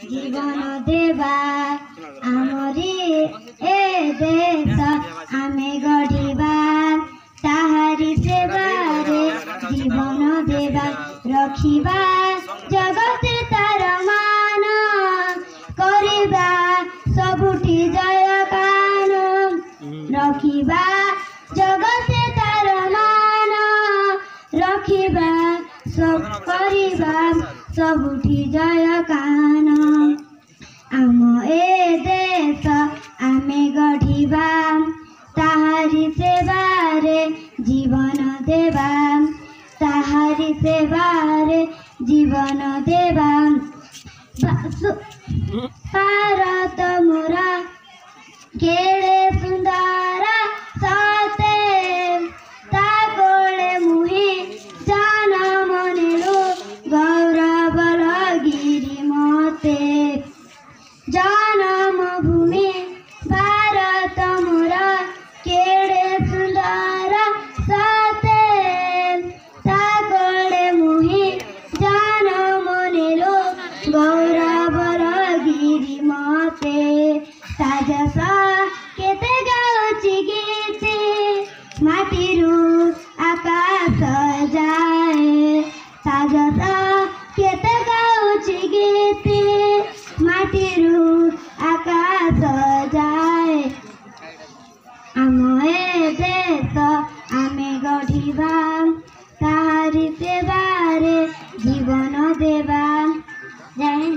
जीवन देवा आमरी ए देश आमे गढ़िबा ताहारी सेवारे जीवन देवा रखिबा जगते तार मान करिबा सबुठी जयगान रखिबा जगते तार मान रखिबा सब करिबा सबुठी जयगान आम ए देश आमे गढ़िबा ताहारी सेवारे जीवन देवा ताहारी सेवारे जीवन देवा भारत मोरा केड़े सुंदर सते ताकोले मुहि जान मनेलु गौरव लगिरी मते जन्म भूमि भारत मोरा केड़े सुंदर सते ताकोले मुहि जान मनेलु गौरव लगिरी मते साजस केते गाउची गीते माटीरू आकाश जाए साजस केते गाउची गीते माटीरू आकाश जाए आम ए देश आमे गढ़िबा ताहारी सेवारे जीवन देवा जय